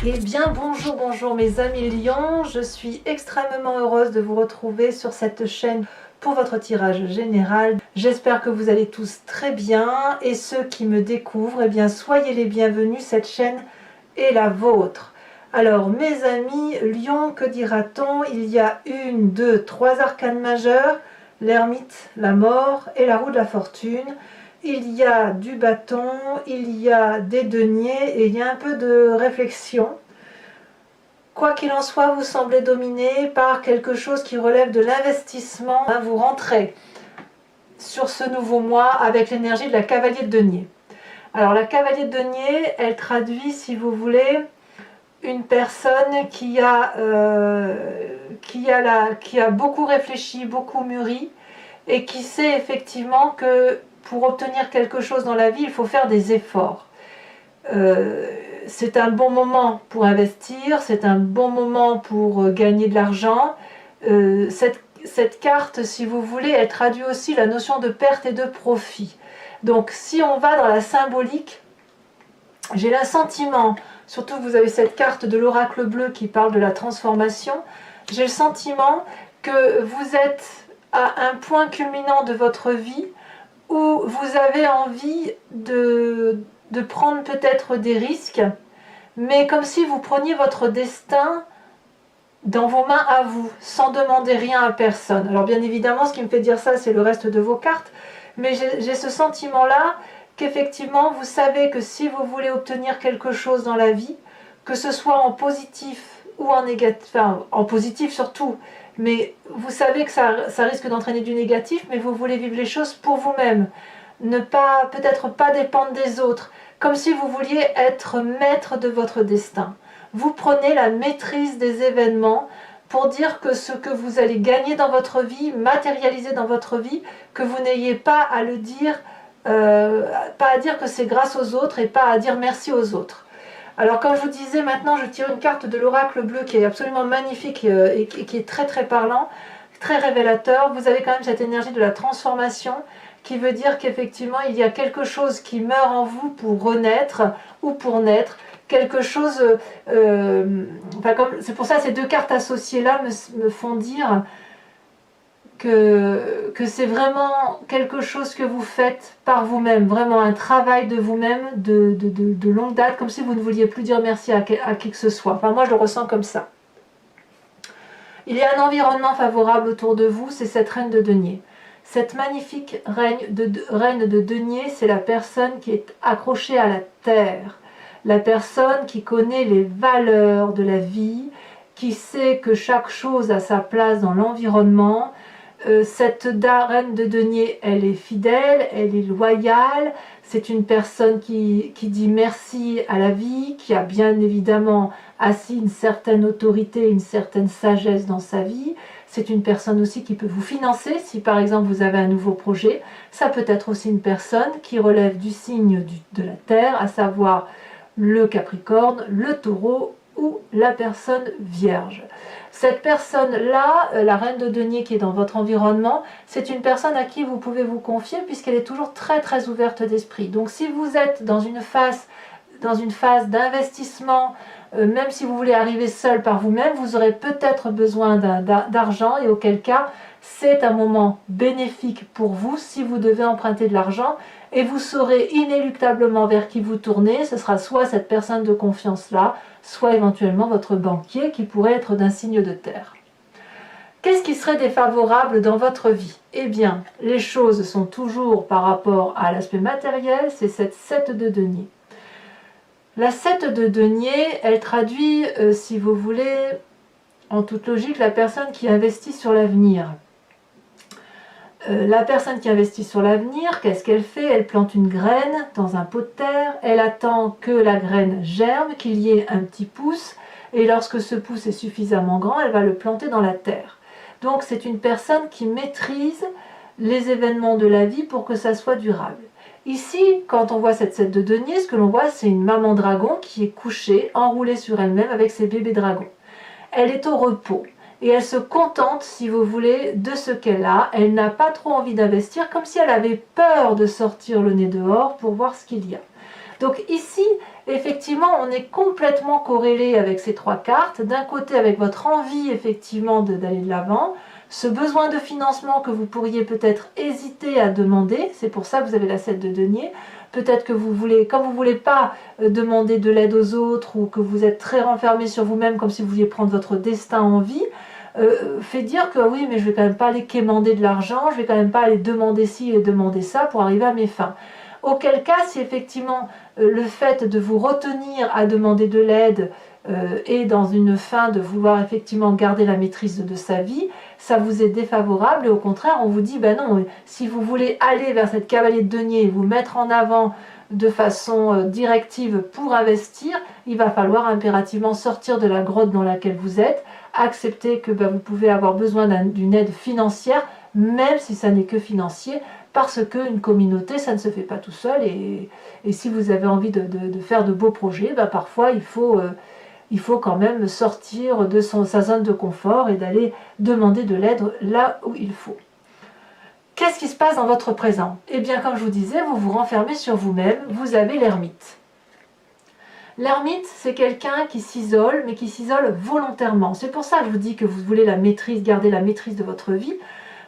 Eh bien bonjour, bonjour mes amis lions, je suis extrêmement heureuse de vous retrouver sur cette chaîne pour votre tirage général. J'espère que vous allez tous très bien et ceux qui me découvrent, eh bien soyez les bienvenus, cette chaîne est la vôtre. Alors mes amis lions, que dira-t-on? Il y a 1, 2, 3 arcanes majeures, l'ermite, la mort et la roue de la fortune. Il y a du bâton, il y a des deniers et il y a un peu de réflexion. Quoi qu'il en soit, vous semblez dominé par quelque chose qui relève de l'investissement. Vous rentrez sur ce nouveau mois avec l'énergie de la cavalier de denier. Alors la cavalier de denier, elle traduit, si vous voulez, une personne qui a beaucoup réfléchi, beaucoup mûri et qui sait effectivement que pour obtenir quelque chose dans la vie, il faut faire des efforts. C'est un bon moment pour investir, c'est un bon moment pour gagner de l'argent. Cette carte, si vous voulez, elle traduit aussi la notion de perte et de profit. Donc si on va dans la symbolique, j'ai l'assentiment, surtout que vous avez cette carte de l'oracle bleu qui parle de la transformation, j'ai le sentiment que vous êtes à un point culminant de votre vie où vous avez envie de prendre peut-être des risques, mais comme si vous preniez votre destin dans vos mains à vous, sans demander rien à personne. Alors bien évidemment, ce qui me fait dire ça, c'est le reste de vos cartes, mais j'ai ce sentiment-là qu'effectivement, vous savez que si vous voulez obtenir quelque chose dans la vie, que ce soit en positif ou en négatif, enfin en positif surtout, mais vous savez que ça risque d'entraîner du négatif, mais vous voulez vivre les choses pour vous-même, ne pas, peut-être pas dépendre des autres, comme si vous vouliez être maître de votre destin. Vous prenez la maîtrise des événements pour dire que ce que vous allez gagner dans votre vie, matérialiser dans votre vie, que vous n'ayez pas à le dire, pas à dire que c'est grâce aux autres et pas à dire merci aux autres. Alors comme je vous disais, maintenant je tire une carte de l'oracle bleu qui est absolument magnifique et qui est très très parlant, très révélateur. Vous avez quand même cette énergie de la transformation qui veut dire qu'effectivement il y a quelque chose qui meurt en vous pour renaître ou pour naître. Quelque chose, c'est pour ça que ces deux cartes associées là me font dire que c'est vraiment quelque chose que vous faites par vous-même, vraiment un travail de vous-même de longue date, comme si vous ne vouliez plus dire merci à qui que ce soit. Enfin, moi, je le ressens comme ça. Il y a un environnement favorable autour de vous, c'est cette reine de denier. Cette magnifique reine de denier, c'est la personne qui est accrochée à la terre, la personne qui connaît les valeurs de la vie, qui sait que chaque chose a sa place dans l'environnement. Cette reine de denier, elle est fidèle, elle est loyale, c'est une personne qui dit merci à la vie, qui a bien évidemment assis une certaine autorité, une certaine sagesse dans sa vie. C'est une personne aussi qui peut vous financer si par exemple vous avez un nouveau projet. Ça peut être aussi une personne qui relève du signe de la terre, à savoir le Capricorne, le Taureau ou la personne vierge. Cette personne-là, la reine de denier qui est dans votre environnement, c'est une personne à qui vous pouvez vous confier puisqu'elle est toujours très très ouverte d'esprit. Donc si vous êtes dans une phase d'investissement, même si vous voulez arriver seul par vous-même, vous aurez peut-être besoin d'argent et auquel cas c'est un moment bénéfique pour vous si vous devez emprunter de l'argent et vous saurez inéluctablement vers qui vous tournez. Ce sera soit cette personne de confiance-là, soit éventuellement votre banquier qui pourrait être d'un signe de terre. Qu'est-ce qui serait défavorable dans votre vie? Eh bien, les choses sont toujours par rapport à l'aspect matériel, c'est cette 7 de denier. La 7 de denier, elle traduit, si vous voulez, en toute logique, la personne qui investit sur l'avenir. La personne qui investit sur l'avenir, qu'est-ce qu'elle fait? Elle plante une graine dans un pot de terre, elle attend que la graine germe, qu'il y ait un petit pouce, et lorsque ce pouce est suffisamment grand, elle va le planter dans la terre. Donc c'est une personne qui maîtrise les événements de la vie pour que ça soit durable. Ici, quand on voit cette 7 de denier, ce que l'on voit, c'est une maman dragon qui est couchée, enroulée sur elle-même avec ses bébés dragons. Elle est au repos. Et elle se contente, si vous voulez, de ce qu'elle a. Elle n'a pas trop envie d'investir, comme si elle avait peur de sortir le nez dehors pour voir ce qu'il y a. Donc ici, effectivement, on est complètement corrélé avec ces 3 cartes. D'un côté, avec votre envie, effectivement, d'aller de l'avant, ce besoin de financement que vous pourriez peut-être hésiter à demander, c'est pour ça que vous avez la 7 de denier. Peut-être que vous voulez, quand vous ne voulez pas demander de l'aide aux autres, ou que vous êtes très renfermé sur vous-même, comme si vous vouliez prendre votre destin en vie, fait dire que oui, mais je vais quand même pas aller quémander de l'argent, je vais quand même pas aller demander ci et demander ça pour arriver à mes fins. Auquel cas, si effectivement le fait de vous retenir à demander de l'aide est dans une fin de vouloir effectivement garder la maîtrise de sa vie, ça vous est défavorable, et au contraire on vous dit, ben non, si vous voulez aller vers cette cavalier de denier et vous mettre en avant de façon directive pour investir, il va falloir impérativement sortir de la grotte dans laquelle vous êtes, accepter que vous pouvez avoir besoin d'une aide financière, même si ça n'est que financier, parce qu'une communauté, ça ne se fait pas tout seul, et si vous avez envie de faire de beaux projets, parfois il faut quand même sortir de sa zone de confort et d'aller demander de l'aide là où il faut. Qu'est-ce qui se passe dans votre présent? Eh bien, comme je vous disais, vous vous renfermez sur vous-même, vous avez l'ermite. L'ermite, c'est quelqu'un qui s'isole, mais qui s'isole volontairement. C'est pour ça que je vous dis que vous voulez la maîtrise, garder la maîtrise de votre vie,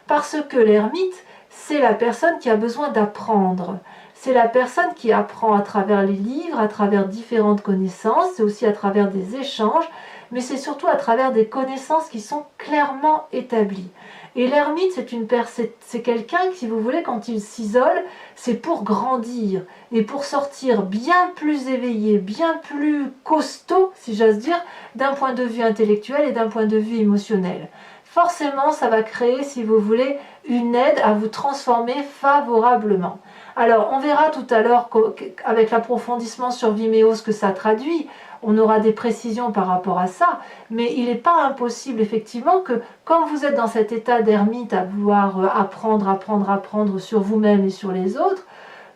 parce que l'ermite, c'est la personne qui a besoin d'apprendre. C'est la personne qui apprend à travers les livres, à travers différentes connaissances, c'est aussi à travers des échanges, mais c'est surtout à travers des connaissances qui sont clairement établies. Et l'ermite, c'est quelqu'un qui, si vous voulez, quand il s'isole, c'est pour grandir et pour sortir bien plus éveillé, bien plus costaud, si j'ose dire, d'un point de vue intellectuel et d'un point de vue émotionnel. Forcément, ça va créer, si vous voulez, une aide à vous transformer favorablement. Alors, on verra tout à l'heure avec l'approfondissement sur Vimeo ce que ça traduit. On aura des précisions par rapport à ça, mais il n'est pas impossible effectivement que quand vous êtes dans cet état d'ermite à vouloir apprendre sur vous-même et sur les autres,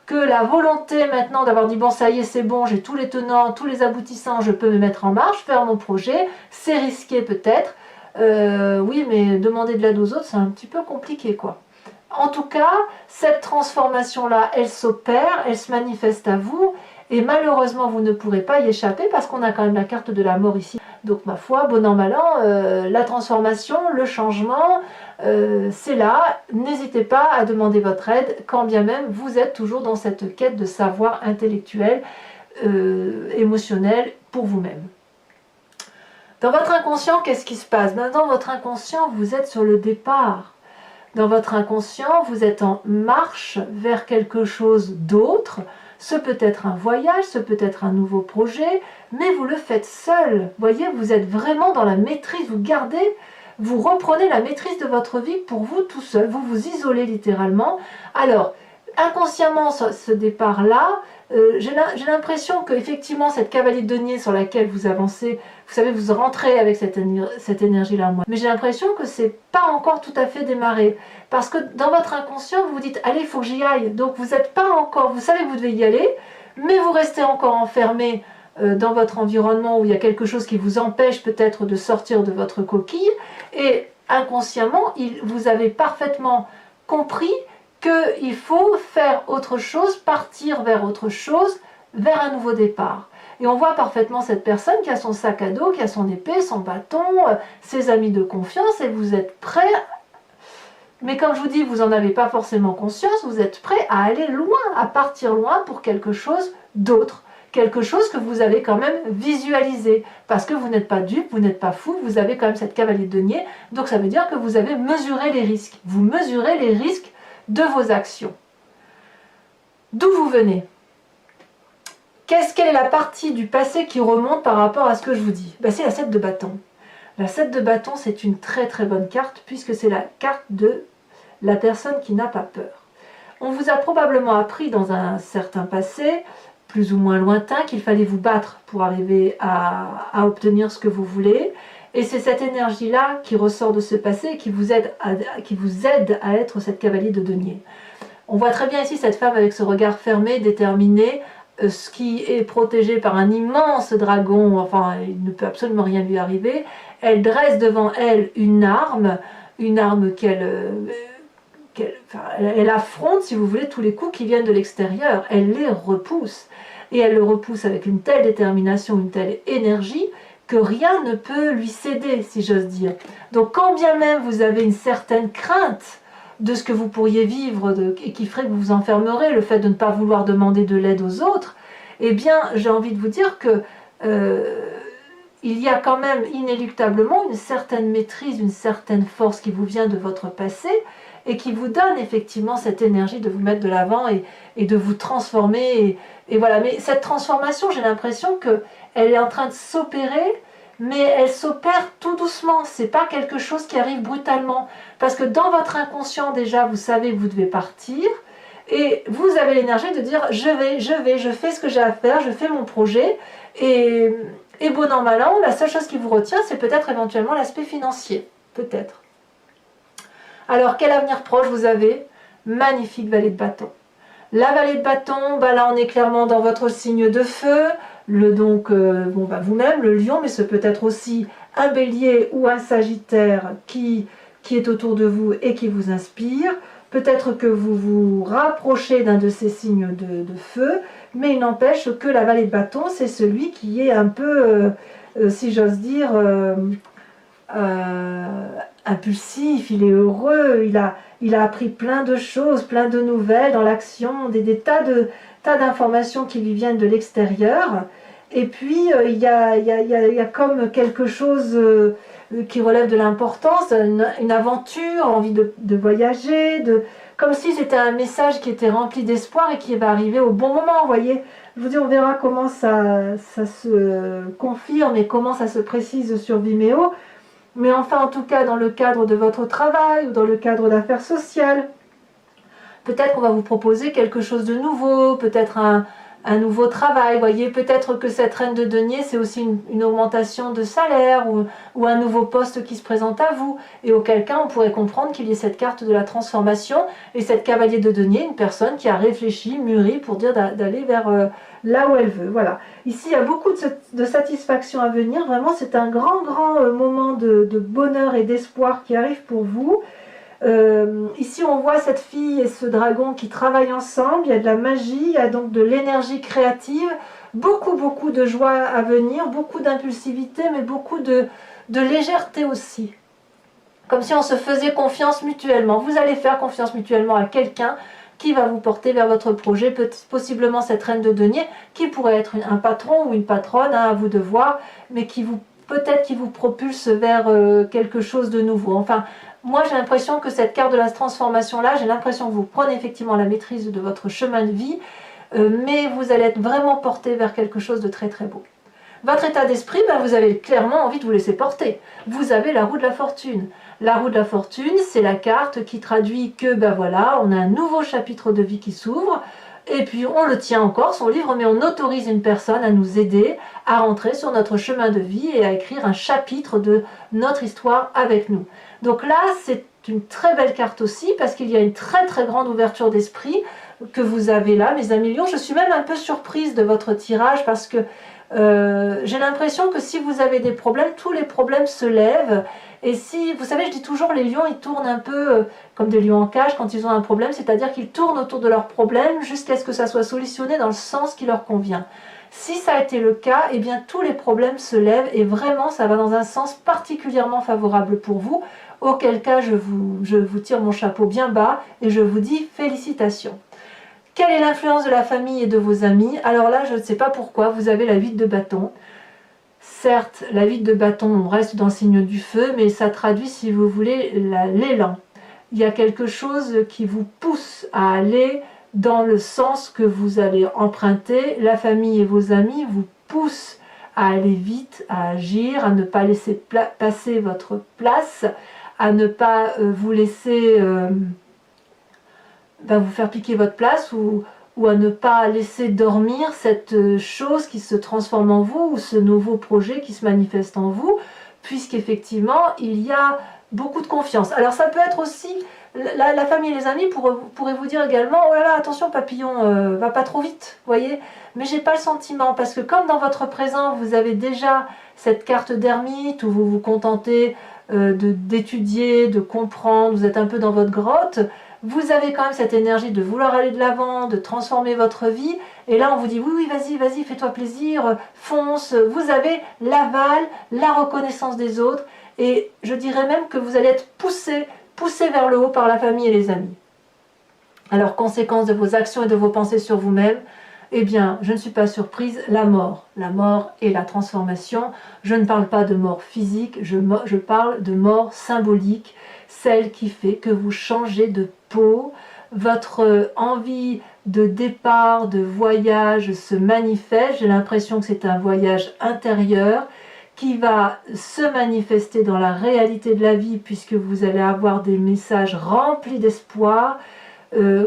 que la volonté maintenant d'avoir dit bon ça y est c'est bon, j'ai tous les tenants, tous les aboutissants, je peux me mettre en marche, faire mon projet, c'est risqué peut-être, oui mais demander de l'aide aux autres c'est un petit peu compliqué quoi. En tout cas, cette transformation-là, elle s'opère, elle se manifeste à vous, et malheureusement, vous ne pourrez pas y échapper parce qu'on a quand même la carte de la mort ici. Donc, ma foi, bon an, mal an, la transformation, le changement, c'est là. N'hésitez pas à demander votre aide, quand bien même vous êtes toujours dans cette quête de savoir intellectuel, émotionnel pour vous-même. Dans votre inconscient, qu'est-ce qui se passe? Dans votre inconscient, vous êtes sur le départ. Dans votre inconscient, vous êtes en marche vers quelque chose d'autre. Ce peut être un voyage, ce peut être un nouveau projet, mais vous le faites seul. Vous voyez, vous êtes vraiment dans la maîtrise, vous reprenez la maîtrise de votre vie pour vous tout seul. Vous vous isolez littéralement. Alors, inconsciemment, ce départ-là, j'ai l'impression qu'effectivement, cette cavalier de denier sur laquelle vous avancez, vous savez, vous rentrez avec cette énergie-là, moi. Mais j'ai l'impression que c'est pas encore tout à fait démarré. Parce que dans votre inconscient, vous vous dites, allez, il faut que j'y aille. Donc vous n'êtes pas encore, vous savez que vous devez y aller, mais vous restez encore enfermé dans votre environnement où il y a quelque chose qui vous empêche peut-être de sortir de votre coquille. Et inconsciemment, vous avez parfaitement compris qu'il faut faire autre chose, partir vers autre chose, vers un nouveau départ. Et on voit parfaitement cette personne qui a son sac à dos, qui a son épée, son bâton, ses amis de confiance, et vous êtes prêt, mais comme je vous dis, vous n'en avez pas forcément conscience, vous êtes prêt à aller loin, à partir loin pour quelque chose d'autre. Quelque chose que vous avez quand même visualisé, parce que vous n'êtes pas dupe, vous n'êtes pas fou, vous avez quand même cette cavalier de denier, donc ça veut dire que vous avez mesuré les risques. Vous mesurez les risques de vos actions. D'où vous venez? Quelle est la partie du passé qui remonte par rapport à ce que je vous dis? C'est la 7 de bâton. La 7 de bâton, c'est une très très bonne carte, puisque c'est la carte de la personne qui n'a pas peur. On vous a probablement appris dans un certain passé, plus ou moins lointain, qu'il fallait vous battre pour arriver à obtenir ce que vous voulez. Et c'est cette énergie-là qui ressort de ce passé et qui vous aide à être cette cavalier de denier. On voit très bien ici cette femme avec ce regard fermé, déterminé, ce qui est protégé par un immense dragon, enfin il ne peut absolument rien lui arriver. Elle dresse devant elle une arme elle affronte, si vous voulez, tous les coups qui viennent de l'extérieur. Elle les repousse. et elle le repousse avec une telle détermination, une telle énergie, que rien ne peut lui céder, si j'ose dire. Donc quand bien même vous avez une certaine crainte de ce que vous pourriez vivre et qui ferait que vous vous enfermerez, le fait de ne pas vouloir demander de l'aide aux autres, eh bien j'ai envie de vous dire que il y a quand même inéluctablement une certaine maîtrise, une certaine force qui vous vient de votre passé et qui vous donne effectivement cette énergie de vous mettre de l'avant et de vous transformer. Et voilà. Mais cette transformation, j'ai l'impression qu'elle est en train de s'opérer, mais elle s'opère tout doucement. C'est pas quelque chose qui arrive brutalement. Parce que dans votre inconscient, déjà, vous savez que vous devez partir. Et vous avez l'énergie de dire, je fais ce que j'ai à faire, je fais mon projet. Et bon an, mal an, la seule chose qui vous retient, c'est peut-être éventuellement l'aspect financier. Peut-être. Alors, quel avenir proche vous avez? Magnifique vallée de bâton. La vallée de bâton, là on est clairement dans votre signe de feu, vous-même, le lion, mais ce peut être aussi un bélier ou un sagittaire qui est autour de vous et qui vous inspire. Peut-être que vous vous rapprochez d'un de ces signes de feu, mais il n'empêche que la vallée de bâton, c'est celui qui est un peu, si j'ose dire, impulsif, il est heureux, il a appris plein de choses, plein de nouvelles dans l'action, des tas d'informations qui lui viennent de l'extérieur. Et puis il y a comme quelque chose qui relève de l'importance, une aventure, envie de voyager, comme si c'était un message qui était rempli d'espoir et qui va arriver au bon moment, vous voyez. Je vous dis, on verra comment ça se confirme et comment ça se précise sur Vimeo. Mais enfin, en tout cas, dans le cadre de votre travail ou dans le cadre d'affaires sociales, peut-être qu'on va vous proposer quelque chose de nouveau, peut-être un nouveau travail, voyez, peut-être que cette reine de denier, c'est aussi une augmentation de salaire ou un nouveau poste qui se présente à vous, et auquel cas on pourrait comprendre qu'il y ait cette carte de la transformation, et cette cavalier de denier, une personne qui a réfléchi, mûri, pour dire d'aller vers là où elle veut, voilà. Ici, il y a beaucoup de satisfaction à venir, vraiment, c'est un grand moment de bonheur et d'espoir qui arrive pour vous. Ici on voit cette fille et ce dragon qui travaillent ensemble, il y a de la magie, il y a donc de l'énergie créative, beaucoup de joie à venir, beaucoup d'impulsivité, mais beaucoup de légèreté aussi. Comme si on se faisait confiance mutuellement. Vous allez faire confiance mutuellement à quelqu'un qui va vous porter vers votre projet, possiblement cette reine de denier, qui pourrait être un patron ou une patronne, à vous de voir, mais peut-être qui vous propulse vers quelque chose de nouveau. Enfin, moi j'ai l'impression que cette carte de la transformation là, j'ai l'impression que vous prenez effectivement la maîtrise de votre chemin de vie, mais vous allez être vraiment porté vers quelque chose de très beau. Votre état d'esprit, vous avez clairement envie de vous laisser porter. Vous avez la roue de la fortune. La roue de la fortune, c'est la carte qui traduit que voilà, on a un nouveau chapitre de vie qui s'ouvre, et puis on le tient encore, son livre, mais on autorise une personne à nous aider à rentrer sur notre chemin de vie et à écrire un chapitre de notre histoire avec nous. Donc là, c'est une très belle carte aussi, parce qu'il y a une très grande ouverture d'esprit que vous avez là, mes amis lions. Je suis même un peu surprise de votre tirage, parce que j'ai l'impression que si vous avez des problèmes, tous les problèmes se lèvent. Et si, vous savez, je dis toujours, les lions, ils tournent un peu comme des lions en cage quand ils ont un problème, c'est-à-dire qu'ils tournent autour de leur problème jusqu'à ce que ça soit solutionné dans le sens qui leur convient. Si ça a été le cas, eh bien tous les problèmes se lèvent et vraiment ça va dans un sens particulièrement favorable pour vous, auquel cas je vous tire mon chapeau bien bas et je vous dis félicitations. Quelle est l'influence de la famille et de vos amis? Alors là, je ne sais pas pourquoi, vous avez la 8 de bâton. Certes, la 8 de bâton, on reste dans le signe du feu, mais ça traduit, si vous voulez, l'élan. Il y a quelque chose qui vous pousse à aller dans le sens que vous allez emprunter. La famille et vos amis vous poussent à aller vite, à agir, à ne pas laisser passer votre place, à ne pas vous laisser vous faire piquer votre place ou à ne pas laisser dormir cette chose qui se transforme en vous ou ce nouveau projet qui se manifeste en vous, puisqu'effectivement il y a beaucoup de confiance. Alors ça peut être aussi, la famille et les amis pourraient vous dire également, oh là là, attention papillon, va pas trop vite, voyez, mais j'ai pas le sentiment, parce que comme dans votre présent vous avez déjà cette carte d'ermite où vous vous contentez d'étudier, de comprendre, vous êtes un peu dans votre grotte, vous avez quand même cette énergie de vouloir aller de l'avant, de transformer votre vie, et là on vous dit oui, oui, vas-y, vas-y, fais-toi plaisir, fonce, vous avez l'aval, la reconnaissance des autres, et je dirais même que vous allez être poussé vers le haut par la famille et les amis. Alors, conséquence de vos actions et de vos pensées sur vous-même, eh bien, je ne suis pas surprise, la mort et la transformation. Je ne parle pas de mort physique, je parle de mort symbolique, celle qui fait que vous changez de peau, votre envie de départ, de voyage se manifeste. J'ai l'impression que c'est un voyage intérieur qui va se manifester dans la réalité de la vie, puisque vous allez avoir des messages remplis d'espoir,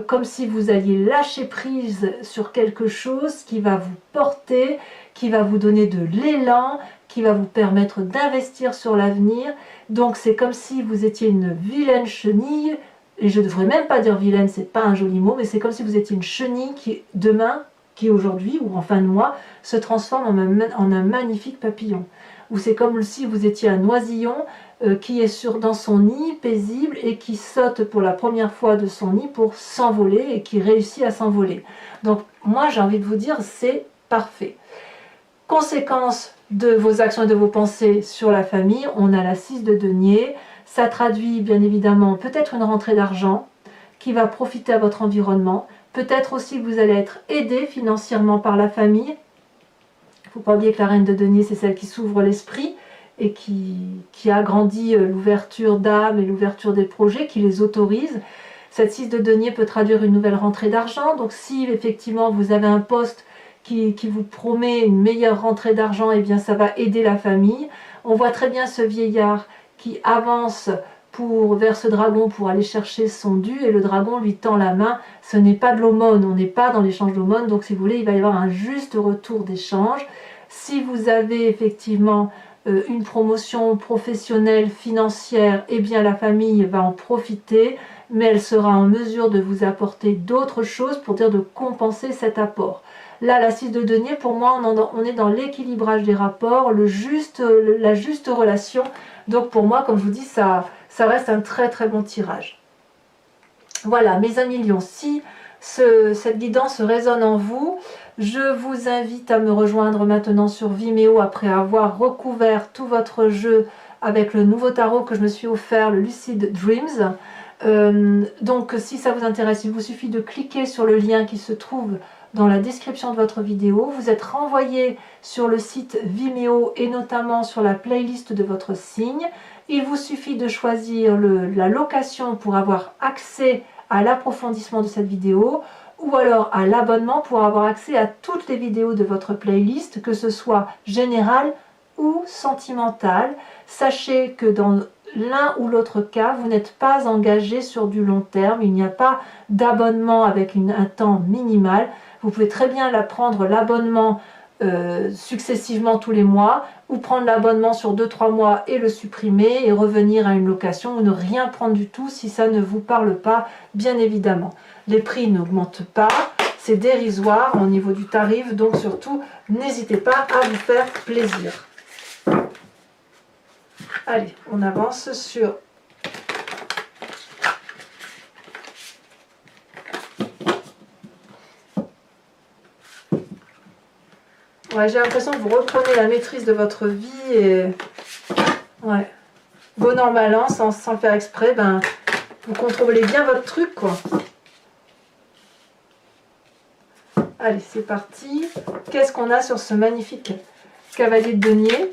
comme si vous alliez lâcher prise sur quelque chose qui va vous porter, qui va vous donner de l'élan, qui va vous permettre d'investir sur l'avenir. Donc c'est comme si vous étiez une vilaine chenille, et je ne devrais même pas dire vilaine, c'est pas un joli mot, mais c'est comme si vous étiez une chenille qui demain, qui aujourd'hui ou en fin de mois, se transforme en un magnifique papillon. Ou c'est comme si vous étiez un oisillon qui est dans son nid paisible et qui saute pour la première fois de son nid pour s'envoler et qui réussit à s'envoler. Donc moi j'ai envie de vous dire, c'est parfait. Conséquence de vos actions et de vos pensées sur la famille, on a la 6 de denier. Ça traduit bien évidemment peut-être une rentrée d'argent qui va profiter à votre environnement. Peut-être aussi que vous allez être aidé financièrement par la famille. Il ne faut pas oublier que la reine de denier, c'est celle qui s'ouvre l'esprit et qui agrandit l'ouverture d'âme et l'ouverture des projets, qui les autorise. Cette 6 de denier peut traduire une nouvelle rentrée d'argent. Donc si effectivement vous avez un poste qui vous promet une meilleure rentrée d'argent, eh bien ça va aider la famille. On voit très bien ce vieillard qui avance vers ce dragon pour aller chercher son dû, et le dragon lui tend la main. Ce n'est pas de l'aumône, on n'est pas dans l'échange d'aumône, donc si vous voulez, il va y avoir un juste retour d'échange. Si vous avez effectivement une promotion professionnelle, financière, eh bien la famille va en profiter, mais elle sera en mesure de vous apporter d'autres choses pour dire de compenser cet apport. Là, la 6 de denier, pour moi, on est dans l'équilibrage des rapports, la juste relation. Donc pour moi, comme je vous dis, ça reste un très très bon tirage. Voilà, mes amis lions, si cette guidance résonne en vous, je vous invite à me rejoindre maintenant sur Vimeo après avoir recouvert tout votre jeu avec le nouveau tarot que je me suis offert, le Lucid Dreams. Donc si ça vous intéresse, il vous suffit de cliquer sur le lien qui se trouve dans la description de votre vidéo. Vous êtes renvoyé sur le site Vimeo et notamment sur la playlist de votre signe. Il vous suffit de choisir la location pour avoir accès à l'approfondissement de cette vidéo, ou alors à l'abonnement pour avoir accès à toutes les vidéos de votre playlist, que ce soit générale ou sentimentale. Sachez que dans l'un ou l'autre cas, vous n'êtes pas engagé sur du long terme, il n'y a pas d'abonnement avec un temps minimal. Vous pouvez très bien prendre l'abonnement successivement tous les mois, ou prendre l'abonnement sur 2-3 mois et le supprimer et revenir à une location, ou ne rien prendre du tout si ça ne vous parle pas, bien évidemment. Les prix n'augmentent pas, c'est dérisoire au niveau du tarif, donc surtout n'hésitez pas à vous faire plaisir. Allez, on avance sur ouais, j'ai l'impression que vous reprenez la maîtrise de votre vie et ouais, bon an mal an, sans le faire exprès, ben vous contrôlez bien votre truc, quoi. Allez, c'est parti. Qu'est-ce qu'on a sur ce magnifique cavalier de denier?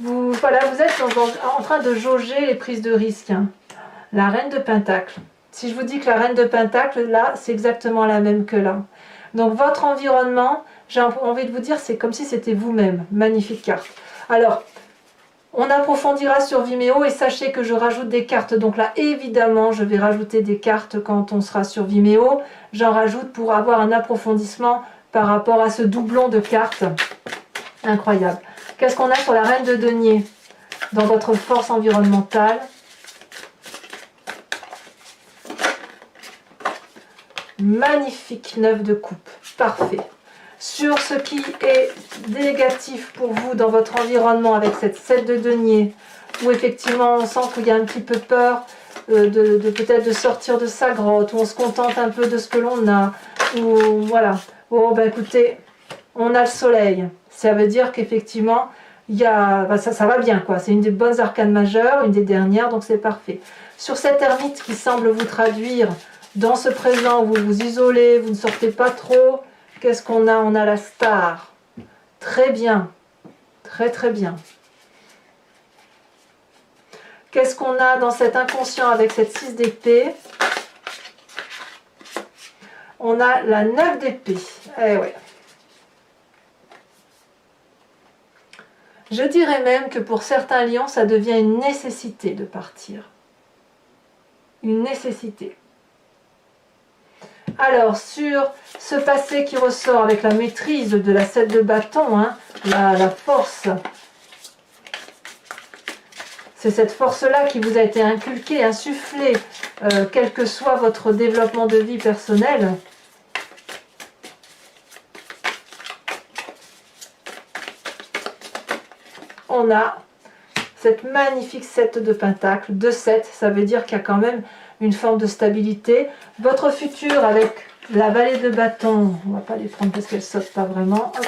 Voilà, vous êtes en train de jauger les prises de risque. Hein. La reine de Pentacle. Si je vous dis que la reine de Pentacle, là, c'est exactement la même que là. Donc votre environnement, j'ai envie de vous dire, c'est comme si c'était vous-même. Magnifique carte. Alors, on approfondira sur Vimeo et sachez que je rajoute des cartes. Donc là, évidemment, je vais rajouter des cartes quand on sera sur Vimeo. J'en rajoute pour avoir un approfondissement par rapport à ce doublon de cartes. Incroyable. Qu'est-ce qu'on a sur la reine de denier dans votre force environnementale? Magnifique 9 de coupe. Parfait. Sur ce qui est négatif pour vous dans votre environnement avec cette 7 de denier, où effectivement on sent qu'il y a un petit peu peur de peut-être de sortir de sa grotte, où on se contente un peu de ce que l'on a, ou voilà. Bon, ben écoutez, on a le soleil. Ça veut dire qu'effectivement, il y a, ben ça va bien, quoi. C'est une des bonnes arcanes majeures, une des dernières, donc c'est parfait. Sur cette ermite qui semble vous traduire dans ce présent où vous vous isolez, vous ne sortez pas trop, qu'est-ce qu'on a? On a la star. Très bien. Très très bien. Qu'est-ce qu'on a dans cet inconscient avec cette 6 d'épée? On a la 9 d'épée. Eh ouais. Je dirais même que pour certains lions, ça devient une nécessité de partir. Une nécessité. Alors, sur ce passé qui ressort avec la maîtrise de la 7 de bâton, hein, la force, c'est cette force-là qui vous a été inculquée, insufflée, quel que soit votre développement de vie personnel. On a cette magnifique 7 de pentacle, 2-7, ça veut dire qu'il y a quand même une forme de stabilité. Votre futur avec la vallée de bâton, on ne va pas les prendre parce qu'elles ne sautent pas vraiment. Hop.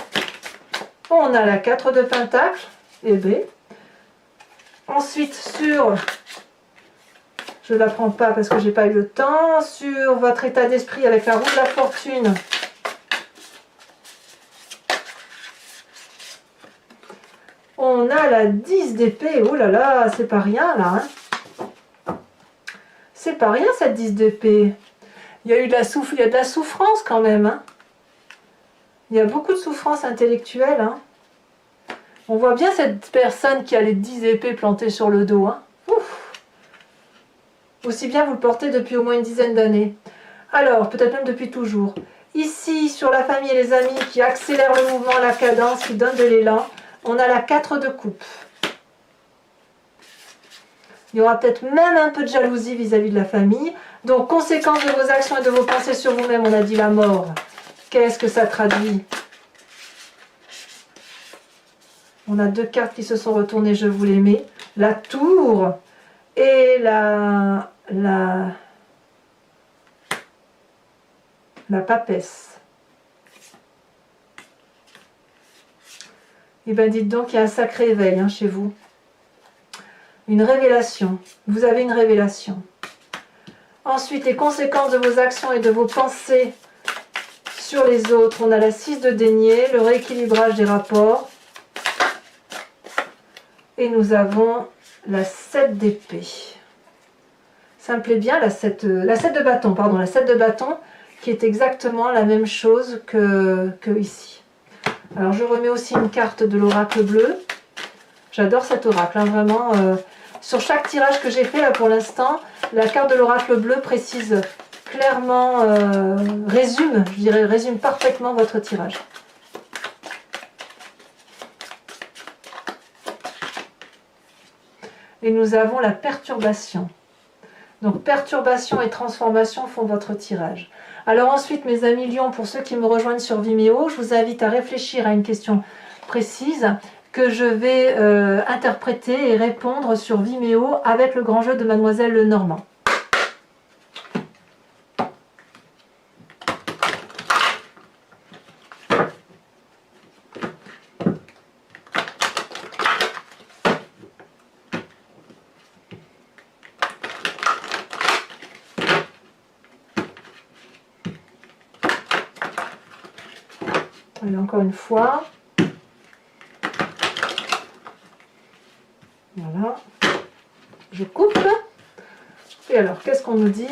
On a la 4 de pentacle, et B. Ensuite, je ne la prends pas parce que j'ai pas eu le temps, sur votre état d'esprit avec la roue de la fortune. On a la 10 d'épée, oh là là, c'est pas rien là. Hein. C'est pas rien cette 10 d'épée. Il y a eu de la souffrance quand même. Hein. Il y a beaucoup de souffrance intellectuelle. Hein. On voit bien cette personne qui a les 10 épées plantées sur le dos. Hein. Ouf. Aussi bien vous le portez depuis au moins une dizaine d'années. Alors, peut-être même depuis toujours. Ici, sur la famille et les amis qui accélèrent le mouvement, la cadence, qui donnent de l'élan, on a la 4 de coupe. Il y aura peut-être même un peu de jalousie vis-à-vis de la famille. Donc, conséquence de vos actions et de vos pensées sur vous-même, on a dit la mort. Qu'est-ce que ça traduit? On a 2 cartes qui se sont retournées, je vous les mets. La tour et la papesse. Et bien dites donc, il y a un sacré éveil hein, chez vous. Une révélation. Vous avez une révélation. Ensuite, les conséquences de vos actions et de vos pensées sur les autres. On a la 6 de denier, le rééquilibrage des rapports. Et nous avons la 7 d'épée. Ça me plaît bien, la 7 de bâton, pardon, la 7 de bâton, qui est exactement la même chose que ici. Alors je remets aussi une carte de l'oracle bleu. J'adore cet oracle, hein, vraiment. Sur chaque tirage que j'ai fait là pour l'instant, la carte de l'oracle bleu précise clairement, résume parfaitement votre tirage. Et nous avons la perturbation. Donc perturbation et transformation font votre tirage. Alors ensuite, mes amis Lions, pour ceux qui me rejoignent sur Vimeo, je vous invite à réfléchir à une question précise que je vais interpréter et répondre sur Vimeo avec le grand jeu de Mademoiselle Lenormand. Allez, encore une fois. Voilà. Je coupe. Et alors, qu'est-ce qu'on nous dit?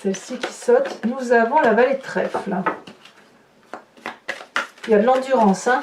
Celle-ci qui saute. Nous avons la vallée de trèfle. Il y a de l'endurance, hein.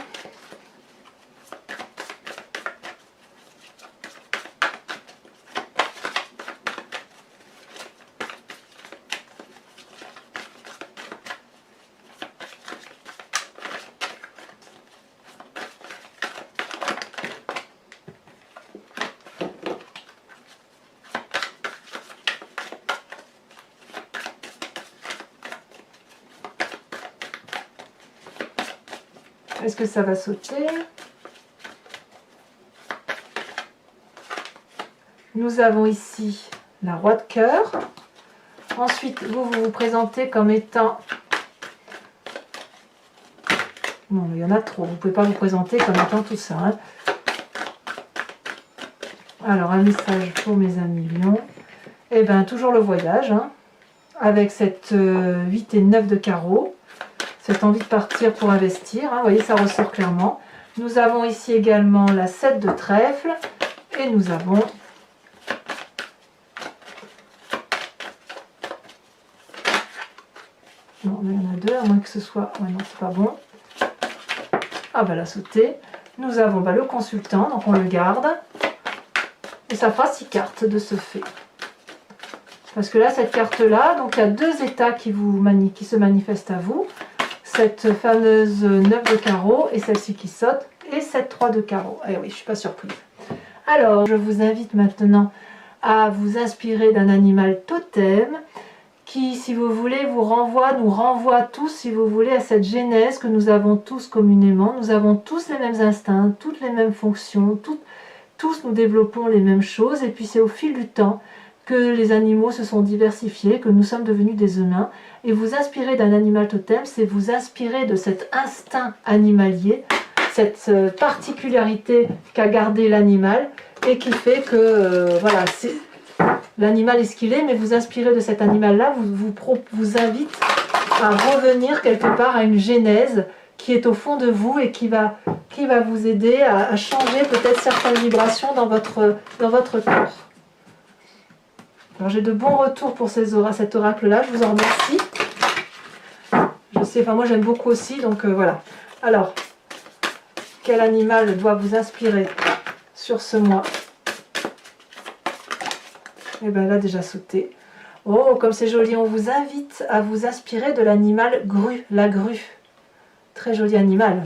Est-ce que ça va sauter? Nous avons ici la roi de cœur. Ensuite, vous vous présentez comme étant... Non, il y en a trop. Vous ne pouvez pas vous présenter comme étant tout ça. Hein. Alors, un message pour mes amis lions. Eh bien, toujours le voyage. Hein, avec cette 8 et 9 de carreau. Cette envie de partir pour investir. Hein, vous voyez, ça ressort clairement. Nous avons ici également la 7 de trèfle. Et nous avons... Non, il y en a deux, à moins que ce soit... Ouais, non, c'est pas bon. Ah, bah, la sauter. Nous avons le consultant, donc on le garde. Et ça fera 6 cartes de ce fait. Parce que là, cette carte-là, donc il y a deux états qui se manifestent à vous. Cette fameuse 9 de carreau et celle-ci qui saute. Et cette 3 de carreau. Eh oui, je ne suis pas surprise. Alors, je vous invite maintenant à vous inspirer d'un animal totem qui, si vous voulez, nous renvoie tous, si vous voulez, à cette genèse que nous avons tous communément. Nous avons tous les mêmes instincts, toutes les mêmes fonctions, tous nous développons les mêmes choses. Et puis c'est au fil du temps que les animaux se sont diversifiés, que nous sommes devenus des humains. Et vous inspirer d'un animal totem, c'est vous inspirer de cet instinct animalier, cette particularité qu'a gardé l'animal et qui fait que, voilà, l'animal est ce qu'il est, mais vous inspirez de cet animal-là, vous invite à revenir quelque part à une genèse qui est au fond de vous et qui va vous aider à changer peut-être certaines vibrations dans votre corps. Alors j'ai de bons retours pour cet oracle-là, je vous en remercie. Je sais, enfin moi j'aime beaucoup aussi, donc voilà. Alors, quel animal doit vous inspirer sur ce mois? Et bien là déjà sauté. Oh, comme c'est joli, on vous invite à vous inspirer de l'animal grue, la grue. Très joli animal.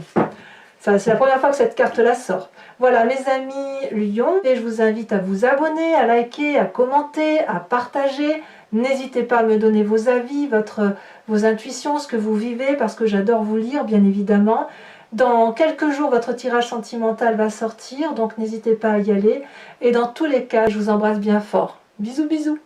C'est la première fois que cette carte-là sort. Voilà mes amis lions, et je vous invite à vous abonner, à liker, à commenter, à partager. N'hésitez pas à me donner vos avis, vos intuitions, ce que vous vivez, parce que j'adore vous lire, bien évidemment. Dans quelques jours, votre tirage sentimental va sortir, donc n'hésitez pas à y aller. Et dans tous les cas, je vous embrasse bien fort. Bisous, bisous.